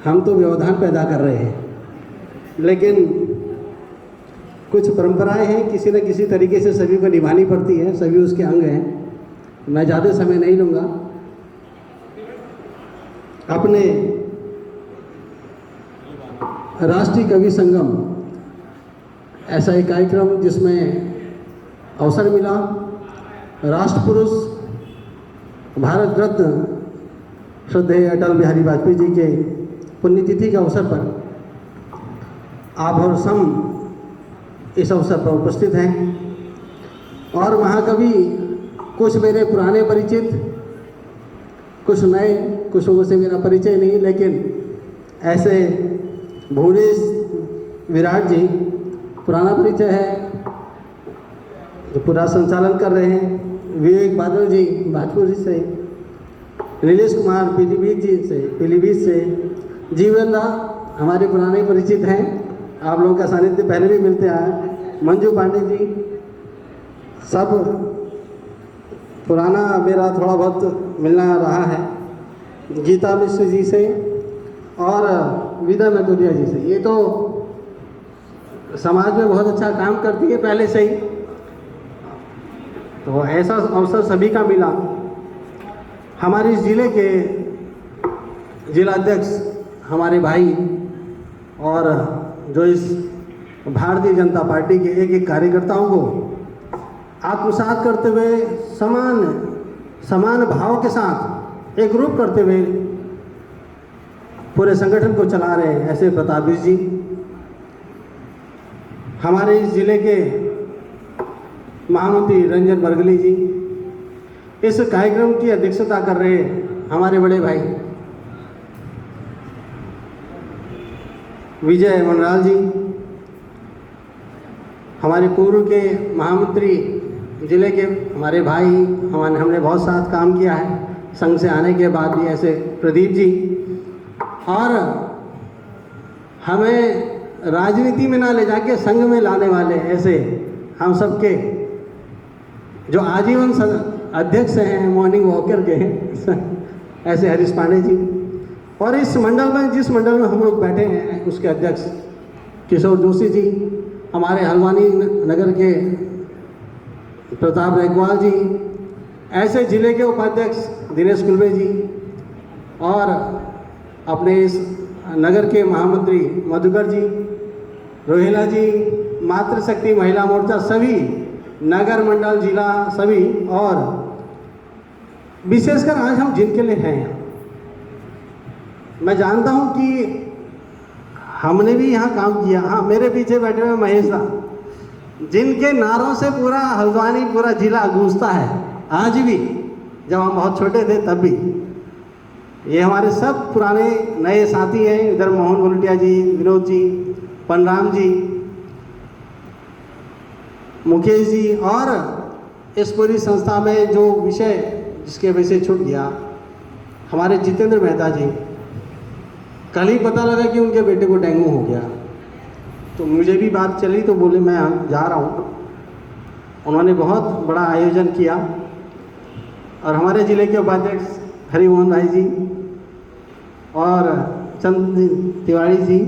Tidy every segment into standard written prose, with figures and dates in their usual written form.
हम तो व्यवधान पैदा कर रहे हैं, लेकिन कुछ परंपराएं हैं किसी न किसी तरीके से सभी को निभानी पड़ती है, सभी उसके अंग हैं। मैं ज़्यादा समय नहीं लूँगा। अपने राष्ट्रीय कवि संगम ऐसा एक कार्यक्रम जिसमें अवसर मिला, राष्ट्र पुरुष भारत रत्न श्रद्धेय अटल बिहारी वाजपेयी जी के पुण्यतिथि के अवसर पर आप और सम इस अवसर पर उपस्थित हैं। और महाकवि कुछ मेरे पुराने परिचित, कुछ नए, कुछ लोगों से मेरा परिचय नहीं, लेकिन ऐसे भुवनेश विराट जी पुराना परिचय है, जो पूरा संचालन कर रहे हैं। विवेक बादल जी भाजपुर से, नीलेश कुमार पीलीभीत से, जीवन दा हमारे पुराने परिचित हैं, आप लोगों का सानिध्य पहले भी मिलते आए। मंजू पांडे जी, सब पुराना मेरा थोड़ा बहुत मिलना रहा है। गीता मिश्र जी से और विदा मैथुरिया जी से, ये तो समाज में बहुत अच्छा काम करती है पहले से ही, तो ऐसा अवसर सभी का मिला। हमारे ज़िले के जिलाध्यक्ष हमारे भाई और जो इस भारतीय जनता पार्टी के एक एक कार्यकर्ताओं को आत्मसात करते हुए समान भाव के साथ एक ग्रुप करते हुए पूरे संगठन को चला रहे हैं, ऐसे प्रताप जी। हमारे इस जिले के महामंत्री रंजन बरगली जी, इस कार्यक्रम की अध्यक्षता कर रहे हमारे बड़े भाई विजय मनराल जी, हमारे पूर्व के महामंत्री जिले के हमारे भाई, हमने बहुत साथ काम किया है संघ से आने के बाद भी, ऐसे प्रदीप जी। और हमें राजनीति में ना ले जाके संघ में लाने वाले ऐसे हम सबके जो आजीवन अध्यक्ष हैं, मॉर्निंग वॉकर के हैं, ऐसे हरीश पांडे जी। और इस मंडल में, जिस मंडल में हम लोग बैठे हैं, उसके अध्यक्ष किशोर जोशी जी, हमारे हल्द्वानी नगर के प्रताप रेगवाल जी, ऐसे जिले के उपाध्यक्ष दिनेश कुलबे जी, और अपने इस नगर के महामंत्री मधुकर जी, रोहिला जी, मातृशक्ति महिला मोर्चा, सभी नगर मंडल जिला सभी, और विशेषकर आज हम जिनके लिए हैं, मैं जानता हूं कि हमने भी यहाँ काम किया। हाँ, मेरे पीछे बैठे हुए महेश दा, जिनके नारों से पूरा हल्द्वानी, पूरा जिला गूंजता है आज भी, जब हम बहुत छोटे थे तब भी। ये हमारे सब पुराने नए साथी हैं, इधर मोहन गुलटिया जी, विनोद जी, पनराम जी, मुकेश जी, और इस पूरी संस्था में जो विषय जिसके वजह से छूट गया, हमारे जितेंद्र मेहता जी, कल ही पता लगा कि उनके बेटे को डेंगू हो गया, तो मुझे भी बात चली तो बोले मैं जा रहा हूँ। उन्होंने बहुत बड़ा आयोजन किया। और हमारे ज़िले के उपाध्यक्ष हरिमोहन भाई जी और चंद तिवारी जी,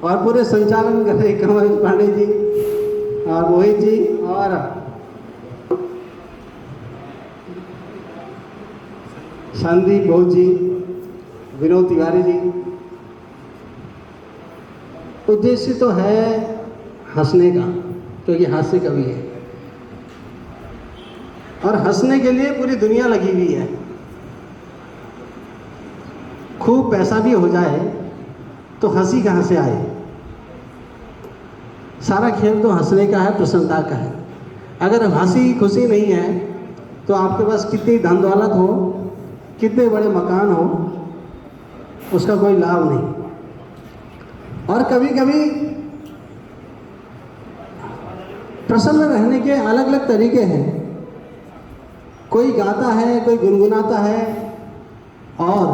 और पूरे संचालन कर रहे कमल पांडे जी और मोहित जी और संदीप बोध जी, विनोद तिवारी जी। उद्देश्य तो है हंसने का, क्योंकि हास्य कवि है, और हंसने के लिए पूरी दुनिया लगी हुई है। खूब पैसा भी हो जाए तो हंसी कहाँ से आए? सारा खेल तो हंसने का है, प्रसन्नता का है। अगर हंसी खुशी नहीं है तो आपके पास कितनी धन दौलत हो, कितने बड़े मकान हो, उसका कोई लाभ नहीं। और कभी कभी प्रसन्न रहने के अलग अलग तरीके हैं। कोई गाता है, कोई गुनगुनाता है, और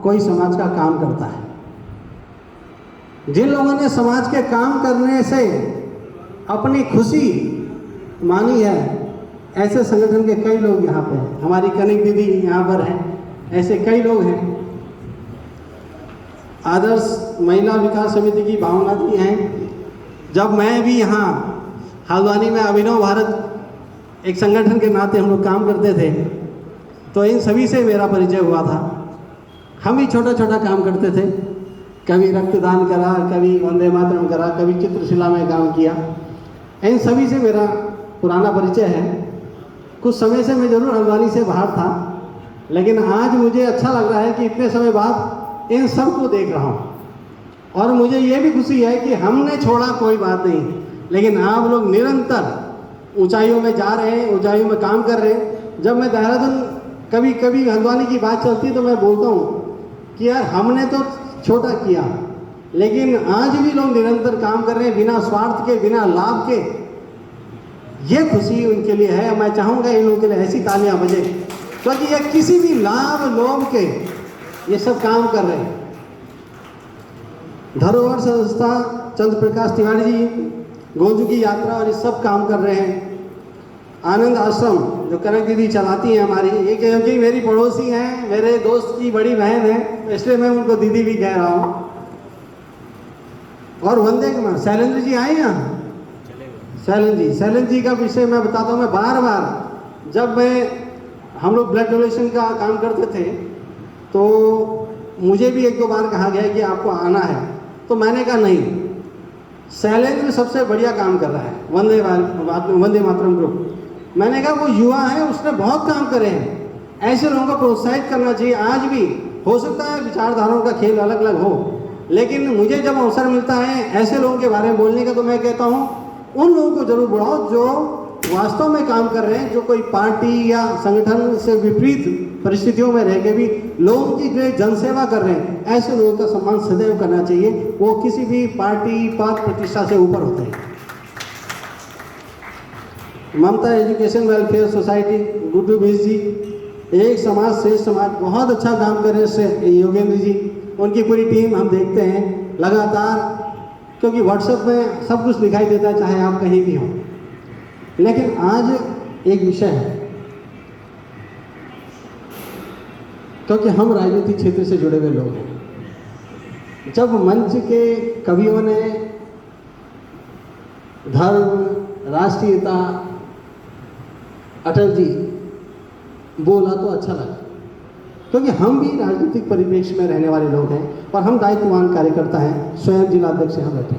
कोई समाज का काम करता है। जिन लोगों ने समाज के काम करने से अपनी खुशी मानी है, ऐसे संगठन के कई लोग यहाँ पे हैं। हमारी कनिक दीदी यहाँ पर हैं, ऐसे कई लोग हैं। आदर्श महिला विकास समिति की भावना दी हैं। जब मैं भी यहाँ हल्द्वानी में अभिनव भारत एक संगठन के नाते हम लोग काम करते थे, तो इन सभी से मेरा परिचय हुआ था। हम भी छोटा छोटा काम करते थे, कभी रक्तदान करा, कभी वंदे मातरम करा, कभी चित्रशिला में काम किया। इन सभी से मेरा पुराना परिचय है। कुछ समय से मैं ज़रूर हल्द्वानी से बाहर था, लेकिन आज मुझे अच्छा लग रहा है कि इतने समय बाद इन सब को देख रहा हूँ। और मुझे ये भी खुशी है कि हमने छोड़ा कोई बात नहीं, लेकिन आप लोग निरंतर ऊंचाइयों में जा रहे हैं, ऊंचाइयों में काम कर रहे हैं। जब मैं देहरादून कभी कभी हल्द्वानी की बात चलती है तो मैं बोलता हूँ कि यार हमने तो छोटा किया, लेकिन आज भी लोग निरंतर काम कर रहे हैं बिना स्वार्थ के, बिना लाभ के। ये खुशी उनके लिए है। मैं चाहूँगा इन लोगों के लिए ऐसी तालियां बजे, क्योंकि ये किसी भी लाभ लोभ के ये सब काम कर रहे हैं। धरोहर संस्था चंद्र प्रकाश तिवारी जी गोंजू की यात्रा और ये सब काम कर रहे हैं। आनंद आश्रम जो कनक दीदी चलाती हैं हमारी, ये क्योंकि मेरी पड़ोसी हैं, मेरे दोस्त की बड़ी बहन है, तो इसलिए मैं उनको दीदी भी कह रहा हूँ। और वंदे कुमार शैलेंद्र जी आए यहाँ, शैलेंद्र जी का विषय मैं बताता हूँ। मैं बार बार जब हम लोग ब्लड डोनेशन का काम करते थे तो मुझे भी एक दो बार कहा गया कि आपको आना है, तो मैंने कहा नहीं, शैलेंद्र सबसे बढ़िया काम कर रहा है वंदे मातरम ग्रुप। मैंने कहा वो युवा है, उसने बहुत काम करे हैं, ऐसे लोगों को प्रोत्साहित करना चाहिए। आज भी हो सकता है विचारधाराओं का खेल अलग अलग हो, लेकिन मुझे जब अवसर मिलता है ऐसे लोगों के बारे में बोलने का, तो मैं कहता हूँ उन लोगों को जरूर बढ़ाओ जो वास्तव में काम कर रहे हैं, जो कोई पार्टी या संगठन से विपरीत परिस्थितियों में रह के भी लोगों की जो जनसेवा कर रहे हैं, ऐसे लोगों का सम्मान सदैव करना चाहिए। वो किसी भी पार्टी पद प्रतिष्ठा से ऊपर होते हैं। ममता एजुकेशन वेलफेयर सोसाइटी गुड्डू बीस जी, एक समाज श्रेष्ठ समाज, बहुत अच्छा काम कर रहे हैं योगेंद्र जी, उनकी पूरी टीम हम देखते हैं लगातार, क्योंकि व्हाट्सएप में सब कुछ दिखाई देता है चाहे आप कहीं भी हों। लेकिन आज एक विषय है, क्योंकि हम राजनीतिक क्षेत्र से जुड़े हुए लोग हैं। जब मंच के कवियों ने धर्म, राष्ट्रीयता, अटल जी बोला तो अच्छा लगा, क्योंकि हम भी राजनीतिक परिप्रेक्ष्य में रहने वाले लोग हैं और हम दायित्ववान कार्यकर्ता हैं, स्वयं जिला अध्यक्ष यहाँ बैठे,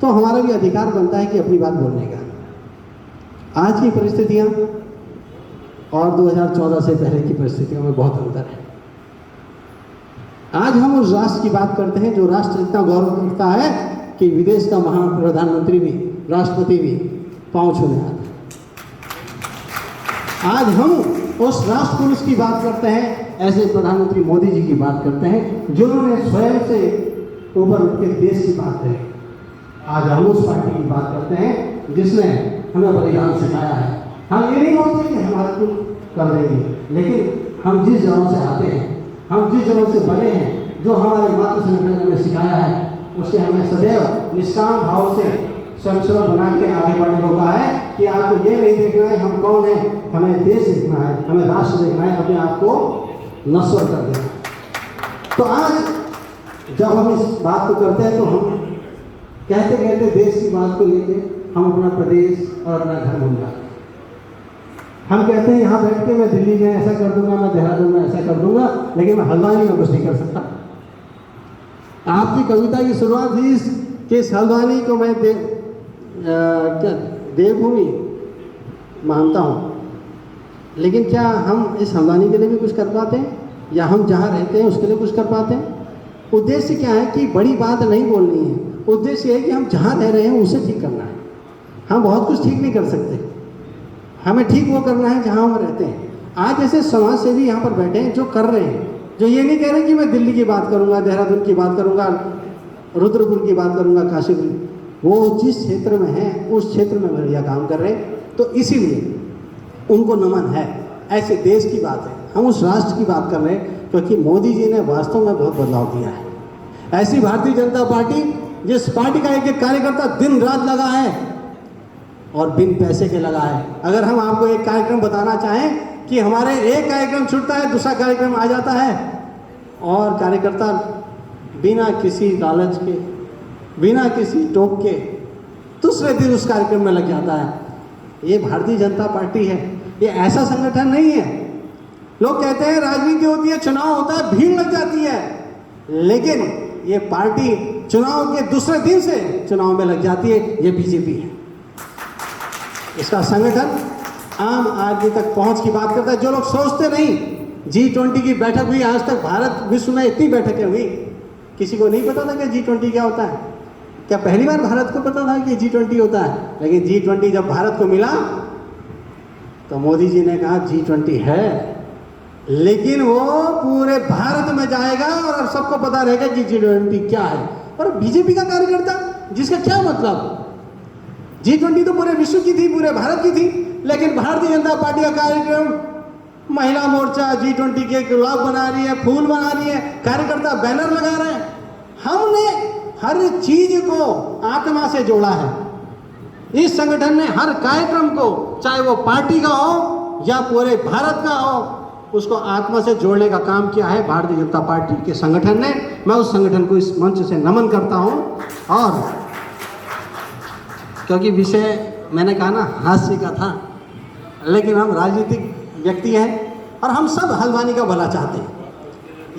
तो हमारा भी अधिकार बनता है कि अपनी बात बोलने का। आज की परिस्थितियाँ और 2014 से पहले की परिस्थितियों में बहुत अंतर है। आज हम उस राष्ट्र की बात करते हैं जो राष्ट्र इतना गौरव करता है कि विदेश का महान प्रधानमंत्री भी, राष्ट्रपति भी पाँव छूने आता है। आज हम उस राष्ट्र पुरुष की बात करते हैं, ऐसे प्रधानमंत्री मोदी जी की बात करते हैं जिन्होंने स्वयं से ऊपर उठ के देश की बात करी। आज हम उस पार्टी की बात करते हैं जिसने हमें बलिदान सिखाया है। हम ये नहीं बोलते कि हमारा कुछ कर देंगे, लेकिन हम जिस जगह से आते हैं, हम जिस जगह से बने हैं, जो हमारे मातृ संगठन ने हमें सिखाया है, उससे हमें सदैव निष्काम भाव से स्वयं बना के आगे बढ़ने को कहा है कि आपको ये नहीं देखना है हम कौन है, हमें देश देखना है, हमें राष्ट्र देखना है, अपने आप को नश्वर कर देना है। तो आज जब हम इस बात को करते हैं तो हम कहते कहते देश की बात को लेके हम अपना प्रदेश और अपना घर भूल जाते हैं। हम कहते हैं यहाँ बैठ के मैं दिल्ली में ऐसा कर दूंगा, मैं देहरादून में ऐसा कर दूंगा, लेकिन मैं हल्द्वानी में कुछ नहीं कर सकता। आपकी कविता की शुरुआत हुई कि इस हल्द्वानी को मैं देवभूमि मानता हूँ, लेकिन क्या हम इस हल्द्वानी के लिए भी कुछ कर पाते हैं, या हम जहाँ रहते हैं उसके लिए कुछ कर पाते हैं? उद्देश्य क्या है कि बड़ी बात नहीं बोलनी है, उद्देश्य है कि हम जहाँ रह रहे हैं उसे ठीक करना है। हम बहुत कुछ ठीक नहीं कर सकते, हमें ठीक वो करना है जहाँ हम रहते हैं। आज ऐसे समाज सेवी यहाँ पर बैठे हैं जो कर रहे हैं, जो ये नहीं कह रहे कि मैं दिल्ली की बात करूँगा, देहरादून की बात करूँगा, रुद्रपुर की बात करूँगा, काशीपुर, वो जिस क्षेत्र में हैं उस क्षेत्र में बढ़िया काम कर रहे हैं, तो इसीलिए उनको नमन है। ऐसे देश की बात है, हम उस राष्ट्र की बात कर रहे हैं, क्योंकि मोदी जी ने वास्तव में बहुत बदलाव दिया है। ऐसी भारतीय जनता पार्टी जिस पार्टी का एक एक कार्यकर्ता दिन रात लगा है और बिन पैसे के लगा है। अगर हम आपको एक कार्यक्रम बताना चाहें कि हमारे एक कार्यक्रम छूटता है, दूसरा कार्यक्रम आ जाता है और कार्यकर्ता बिना किसी लालच के, बिना किसी टोक के दूसरे दिन उस कार्यक्रम में लग जाता है। ये भारतीय जनता पार्टी है, ये ऐसा संगठन नहीं है। लोग कहते हैं राजनीति होती है, चुनाव होता है, भीड़ लग जाती है, लेकिन ये पार्टी चुनाव के दूसरे दिन से चुनाव में लग जाती है। ये बीजेपी है। इसका संगठन आम आदमी तक पहुंच की बात करता है। जो लोग सोचते नहीं, G20 की बैठक हुई, आज तक भारत विश्व में इतनी बैठकें हुई, किसी को नहीं पता था कि G20 क्या होता है। क्या पहली बार भारत को पता था कि G20 होता है? लेकिन G20 जब भारत को मिला तो मोदी जी ने कहा G20 है, लेकिन वो पूरे भारत में जाएगा और सबको पता रहेगा कि G20 क्या है। और बीजेपी का कार्यकर्ता, जिसका क्या मतलब, G20 तो पूरे विश्व की थी, पूरे भारत की थी, लेकिन भारतीय जनता पार्टी का कार्यक्रम, महिला मोर्चा G20 के गुलाब बना रही है, फूल बना रही है, कार्यकर्ता बैनर लगा रहे हैं। हमने हर चीज को आत्मा से जोड़ा है। इस संगठन ने हर कार्यक्रम को, चाहे वो पार्टी का हो या पूरे भारत का हो, उसको आत्मा से जोड़ने का काम किया है भारतीय जनता पार्टी के संगठन ने। मैं उस संगठन को इस मंच से नमन करता हूं। और क्योंकि विषय मैंने कहा ना हास्य का था, लेकिन हम राजनीतिक व्यक्ति हैं और हम सब हल्द्वानी का भला चाहते हैं।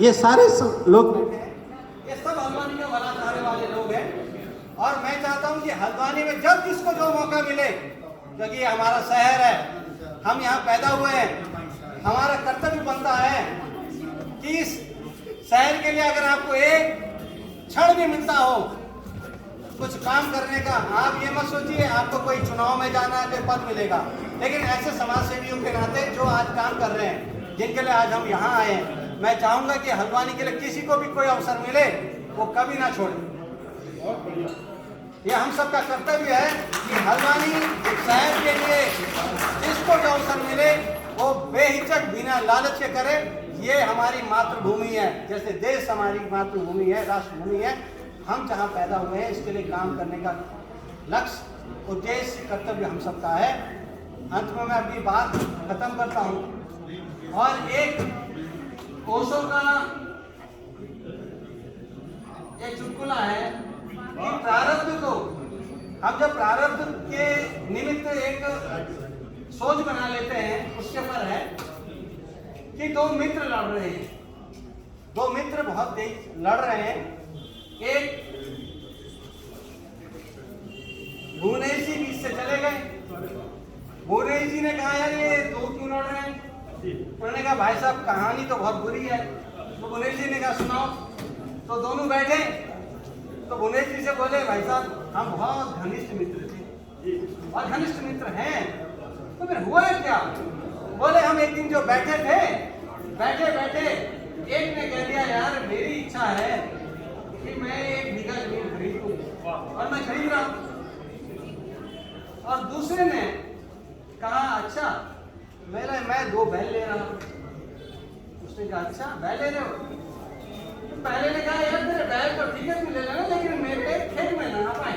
ये सारे लोग, ये सब हल्द्वानी का भला चाहने वाले लोग हैं। और मैं चाहता हूं कि हल्द्वानी में जब जिसको जो मौका मिले, क्योंकि ये हमारा शहर है, हम यहाँ पैदा हुए हैं, हमारा कर्तव्य बनता है कि इस शहर के लिए अगर आपको एक क्षण भी मिलता हो कुछ काम करने का, आप ये मत सोचिए आपको कोई चुनाव में जाना है, कोई पद मिलेगा, लेकिन ऐसे समाज सेवियों के नाते जो आज काम कर रहे हैं, जिनके लिए आज हम यहाँ आए हैं, मैं चाहूंगा कि हल्द्वानी के लिए किसी को भी कोई अवसर मिले वो कभी ना छोड़े। ये हम सबका कर्तव्य है कि हल्द्वानी शहर के लिए जिसको जो अवसर मिले वो बेहिचक बिना लालच के करे। ये हमारी मातृभूमि है, जैसे देश हमारी मातृभूमि है, राष्ट्रभूमि है। हम जहाँ पैदा हुए हैं इसके लिए काम करने का लक्ष्य, उद्देश्य, कर्तव्य हम सबका है। अंत में मैं अपनी बात खत्म करता हूँ और एक ओशो का एक चुटकुला है कि प्रारब्ध को, हम जब प्रारब्ध के निमित्त एक सोच बना लेते हैं, उसके ऊपर है कि दो मित्र लड़ रहे हैं, दो मित्र बहुत तेज लड़ रहे हैं। एक भुवनेश जी बीच से चले गए। भुवनेश जी ने कहा यार ये दो क्यों लड़ रहे हैं? उन्होंने कहा भाई साहब कहानी तो बहुत बुरी है। तो भुवनेश जी ने कहा सुनाओ। तो दोनों बैठे तो भुवनेश जी से बोले भाई साहब हम बहुत घनिष्ठ मित्र थे और घनिष्ठ मित्र हैं, तो फिर हुआ क्या? बोले हम एक दिन जो बैठे थे, बैठे बैठे एक ने कह दिया यार मेरी इच्छा है कि मैं एक बीघा जमीन खरीदूं और मैं खरीद रहा हूं। और दूसरे ने कहा अच्छा मैं 2 बैल ले रहा हूं। उसने कहा अच्छा बैल ले रहे हो? तो पहले ने कहा यार तेरे बैल तो ठीक है तू ले लेना, लेकिन मेरे खेत में ना पाए।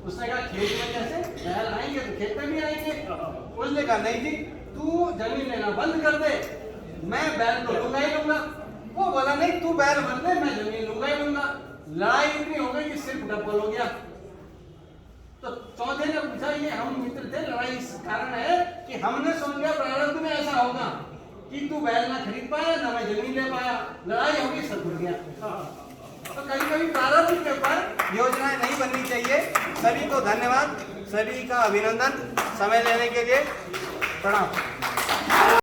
उसने कहा खेत में कैसे? बैल आएंगे तो खेत में भी आएंगे। उसने कहा नहीं जी तू जमीन लेना बंद कर दे, मैं बैल तो लूंगा ही लूंगा। वो बोला नहीं तू बैल बंद दे, मैं जमीन लूंगा ही लूंगा। लड़ाई इतनी हो गई कि सिर्फ डबल हो गया। तो चौथे ने पूछा ये हम मित्र थे, लड़ाई इस कारण है कि हमने सोच लिया प्रारब्ध में ऐसा होगा कि तू बैल ना खरीद पाया ना मैं जमीन ले पाया, लड़ाई होगी सब भूल गया। तो कभी कभी प्रारब्ध के ऊपर योजनाएं नहीं बननी चाहिए। सभी को धन्यवाद, सभी का अभिनंदन समय लेने के लिए। प्रणाम।